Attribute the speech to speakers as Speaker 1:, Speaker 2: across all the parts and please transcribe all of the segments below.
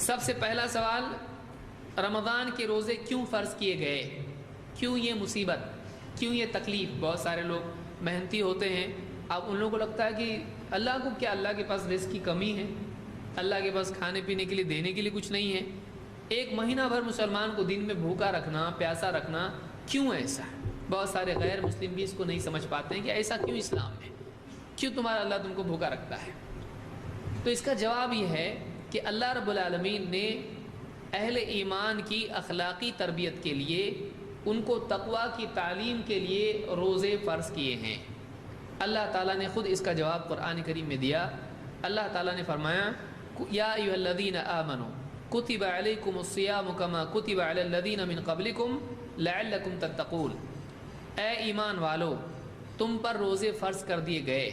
Speaker 1: سب سے پہلا سوال، رمضان کے روزے کیوں فرض کیے گئے؟ کیوں یہ مصیبت، کیوں یہ تکلیف؟ بہت سارے لوگ محنتی ہوتے ہیں، اب ان لوگوں کو لگتا ہے کہ اللہ کو کیا، اللہ کے پاس رزق کی کمی ہے، اللہ کے پاس کھانے پینے کے لیے دینے کے لیے کچھ نہیں ہے؟ ایک مہینہ بھر مسلمان کو دن میں بھوکا رکھنا، پیاسا رکھنا، کیوں ایسا؟ بہت سارے غیر مسلم بھی اس کو نہیں سمجھ پاتے ہیں کہ ایسا کیوں اسلام میں، کیوں تمہارا اللہ تم کو بھوکا رکھتا ہے؟ تو اس کا جواب یہ ہے کہ اللہ رب العالمین نے اہل ایمان کی اخلاقی تربیت کے لیے، ان کو تقوی کی تعلیم کے لیے روزے فرض کیے ہیں۔ اللہ تعالیٰ نے خود اس کا جواب قرآن کریم میں دیا۔ اللہ تعالیٰ نے فرمایا یا ایھا الذین آمنوا کتب علیکم الصیام کما کتب علی الذین من قبلکم لعلکم تتقون، اے ایمان والو تم پر روزے فرض کر دیے گئے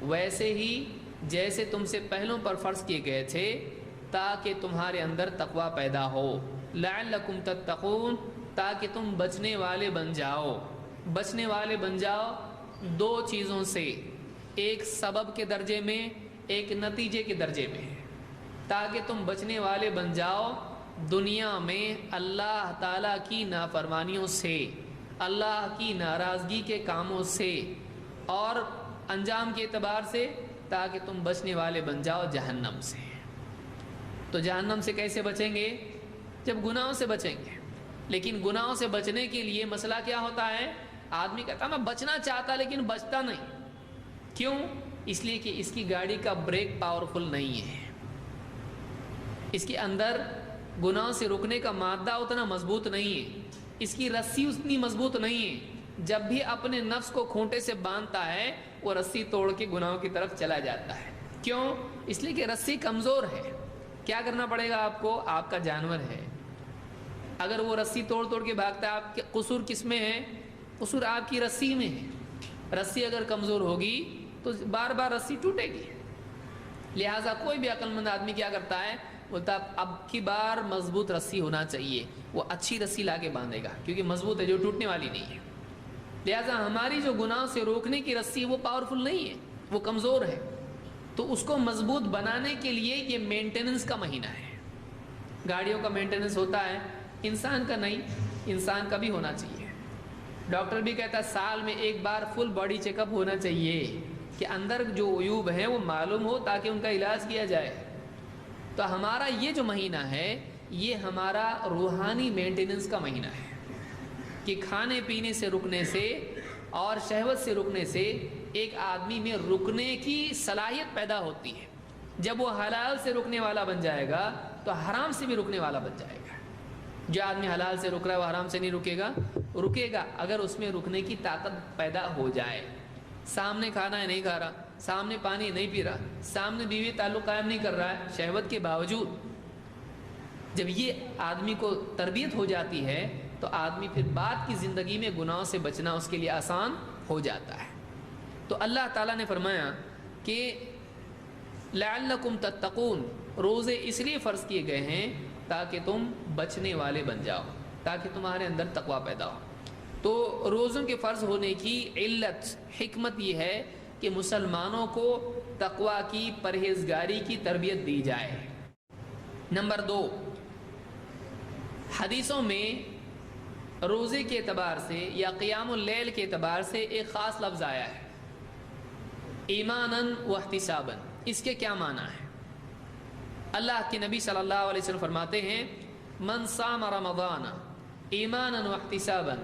Speaker 1: ویسے ہی جیسے تم سے پہلوں پر فرض کیے گئے تھے تاکہ تمہارے اندر تقوی پیدا ہو، لعلکم تتقون تاکہ تم بچنے والے بن جاؤ۔ بچنے والے بن جاؤ دو چیزوں سے، ایک سبب کے درجے میں، ایک نتیجے کے درجے میں، تاکہ تم بچنے والے بن جاؤ دنیا میں اللہ تعالیٰ کی نافرمانیوں سے، اللہ کی ناراضگی کے کاموں سے، اور انجام کے اعتبار سے تاکہ تم بچنے والے بن جاؤ جہنم سے۔ تو جہنم سے کیسے بچیں گے؟ جب گناہوں سے بچیں گے۔ لیکن گناہوں سے بچنے کے لیے مسئلہ کیا ہوتا ہے؟ آدمی کہتا میں بچنا چاہتا لیکن بچتا نہیں۔ کیوں؟ اس لیے کہ اس کی گاڑی کا بریک پاورفل نہیں ہے، اس کے اندر گناہ سے رکنے کا مادہ اتنا مضبوط نہیں ہے، اس کی رسی اتنی مضبوط نہیں ہے۔ جب بھی اپنے نفس کو کھونٹے سے باندھتا ہے وہ رسی توڑ کے گناہوں کی طرف چلا جاتا ہے۔ کیوں؟ اس لیے کہ رسی کمزور ہے۔ کیا کرنا پڑے گا آپ کو؟ آپ کا جانور ہے، اگر وہ رسی توڑ توڑ کے بھاگتا ہے، آپ کے قصور کس میں ہے؟ قصور آپ کی رسی میں ہے۔ رسی اگر کمزور ہوگی تو بار بار رسی ٹوٹے گی۔ لہٰذا کوئی بھی عقل مند آدمی کیا کرتا ہے؟ بولتا اب کی بار مضبوط رسی ہونا چاہیے، وہ اچھی رسی لا کے باندھے گا کیونکہ مضبوط ہے، جو ٹوٹنے والی نہیں ہے۔ لہٰذا ہماری جو گناہ سے روکنے کی رسی وہ پاورفل نہیں ہے، وہ کمزور ہے۔ تو اس کو مضبوط بنانے کے لیے یہ مینٹیننس کا مہینہ ہے۔ گاڑیوں کا مینٹیننس ہوتا ہے، انسان کا نہیں، انسان کا بھی ہونا چاہیے۔ ڈاکٹر بھی کہتا ہے سال میں ایک بار فل باڈی چیک اپ ہونا چاہیے کہ اندر جو عیوب ہیں وہ معلوم ہو تاکہ ان کا علاج کیا جائے۔ تو ہمارا یہ جو مہینہ ہے یہ ہمارا روحانی مینٹیننس کا مہینہ ہے کہ کھانے پینے سے رکنے سے اور شہوت سے رکنے سے ایک آدمی میں رکنے کی صلاحیت پیدا ہوتی ہے۔ جب وہ حلال سے رکنے والا بن جائے گا تو حرام سے بھی رکنے والا بن جائے گا۔ جو آدمی حلال سے رک رہا ہے وہ حرام سے نہیں رکے گا، رکے گا اگر اس میں رکنے کی طاقت پیدا ہو جائے۔ سامنے کھانا ہے نہیں کھا رہا، سامنے پانی نہیں پی رہا، سامنے بیوی تعلق قائم نہیں کر رہا ہے شہوت کے باوجود، جب یہ آدمی کو تربیت ہو جاتی ہے تو آدمی پھر بعد کی زندگی میں گناہوں سے بچنا اس کے لیے آسان ہو جاتا ہے۔ تو اللہ تعالیٰ نے فرمایا کہ لعلکم تتقون، روزے اس لیے فرض کیے گئے ہیں تاکہ تم بچنے والے بن جاؤ، تاکہ تمہارے اندر تقوی پیدا ہو۔ تو روزوں کے فرض ہونے کی علت، حکمت یہ ہے کہ مسلمانوں کو تقوی کی، پرہیزگاری کی تربیت دی جائے۔ نمبر 2، حدیثوں میں روزے کے اعتبار سے یا قیام اللیل کے اعتبار سے ایک خاص لفظ آیا ہے، ایماناً و احتساباً۔ اس کے کیا معنی ہے؟ اللہ کے نبی صلی اللہ علیہ وسلم فرماتے ہیں من صام رمضان ایمانا واحتسابا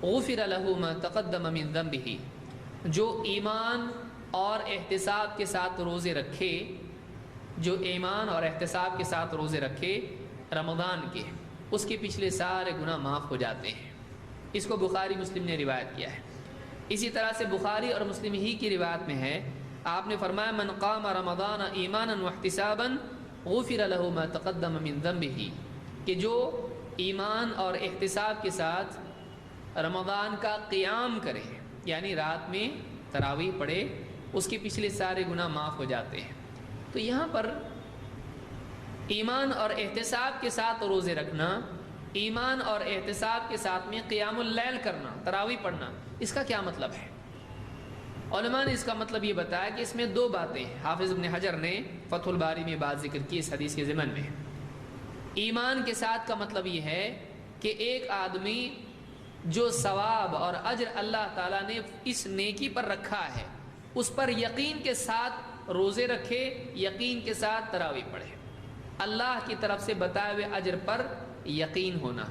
Speaker 1: غفر له ما تقدم من ذنبه، جو ایمان اور احتساب کے ساتھ روزے رکھے، جو ایمان اور احتساب کے ساتھ روزے رکھے رمضان کے، اس کے پچھلے سارے گناہ معاف ہو جاتے ہیں۔ اس کو بخاری مسلم نے روایت کیا ہے۔ اسی طرح سے بخاری اور مسلم ہی کی روایت میں ہے، آپ نے فرمایا من قام رمضان ایمانا واحتسابا غفر له ما تقدم من ذنبه، کہ جو ایمان اور احتساب کے ساتھ رمضان کا قیام کرے، یعنی رات میں تراویح پڑھے، اس کے پچھلے سارے گناہ معاف ہو جاتے ہیں۔ تو یہاں پر ایمان اور احتساب کے ساتھ روزے رکھنا، ایمان اور احتساب کے ساتھ میں قیام اللیل کرنا، تراویح پڑھنا، اس کا کیا مطلب ہے؟ علماء نے اس کا مطلب یہ بتایا کہ اس میں دو باتیں، حافظ ابن حجر نے فتح الباری میں بات ذکر کی اس حدیث کے ضمن میں۔ ایمان کے ساتھ کا مطلب یہ ہے کہ ایک آدمی جو ثواب اور اجر اللہ تعالیٰ نے اس نیکی پر رکھا ہے اس پر یقین کے ساتھ روزے رکھے، یقین کے ساتھ تراویح پڑھے، اللہ کی طرف سے بتائے ہوئے اجر پر یقین ہونا،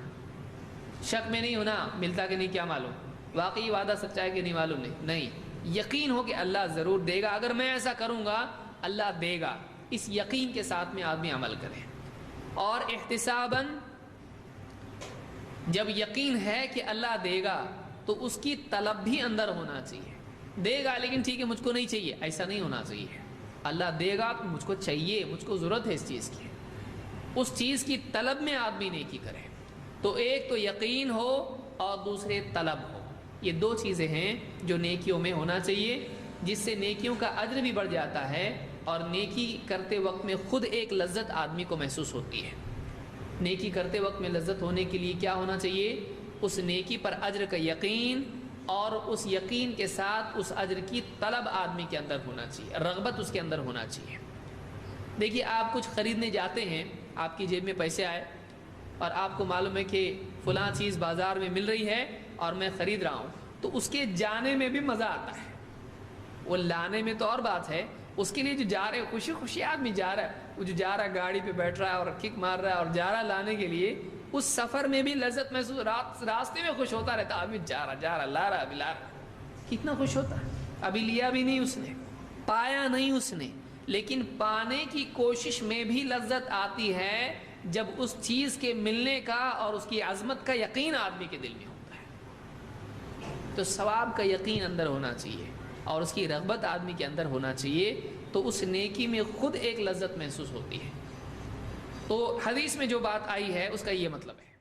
Speaker 1: شک میں نہیں ہونا ملتا کہ نہیں کیا معلوم، واقعی وعدہ سچا ہے کہ نہیں معلوم نہیں، یقین ہو کہ اللہ ضرور دے گا، اگر میں ایسا کروں گا اللہ دے گا، اس یقین کے ساتھ میں آدمی عمل کرے۔ اور احتساباً، جب یقین ہے کہ اللہ دے گا تو اس کی طلب بھی اندر ہونا چاہیے، دے گا لیکن ٹھیک ہے مجھ کو نہیں چاہیے، ایسا نہیں ہونا چاہیے، اللہ دے گا تو مجھ کو چاہیے، مجھ کو ضرورت ہے اس چیز کی، اس چیز کی طلب میں آدمی نیکی کرے۔ تو ایک تو یقین ہو اور دوسرے طلب ہو، یہ دو چیزیں ہیں جو نیکیوں میں ہونا چاہیے، جس سے نیکیوں کا اجر بھی بڑھ جاتا ہے اور نیکی کرتے وقت میں خود ایک لذت آدمی کو محسوس ہوتی ہے۔ نیکی کرتے وقت میں لذت ہونے کے لیے کیا ہونا چاہیے؟ اس نیکی پر اجر کا یقین، اور اس یقین کے ساتھ اس اجر کی طلب آدمی کے اندر ہونا چاہیے، رغبت اس کے اندر ہونا چاہیے۔ دیکھیے آپ کچھ خریدنے جاتے ہیں، آپ کی جیب میں پیسے آئے اور آپ کو معلوم ہے کہ فلاں چیز بازار میں مل رہی ہے اور میں خرید رہا ہوں، تو اس کے جانے میں بھی مزہ آتا ہے، وہ لانے میں تو اور بات ہے، اس کے لیے جو جا رہے خوشی خوشی آدمی جا رہا ہے، وہ جو جا رہا ہے گاڑی پہ بیٹھ رہا ہے اور کک مار رہا ہے اور جا رہا ہے لانے کے لیے، اس سفر میں بھی لذت محسوس، راستے میں خوش ہوتا رہتا آدمی، جا رہا لا رہا، کتنا خوش ہوتا ہے، ابھی لیا بھی نہیں اس نے، پایا نہیں اس نے، لیکن پانے کی کوشش میں بھی لذت آتی ہے جب اس چیز کے ملنے کا اور اس کی عظمت کا یقین آدمی کے دل میں ہوتا ہے۔ تو ثواب کا یقین اندر ہونا چاہیے اور اس کی رغبت آدمی کے اندر ہونا چاہیے، تو اس نیکی میں خود ایک لذت محسوس ہوتی ہے۔ تو حدیث میں جو بات آئی ہے اس کا یہ مطلب ہے۔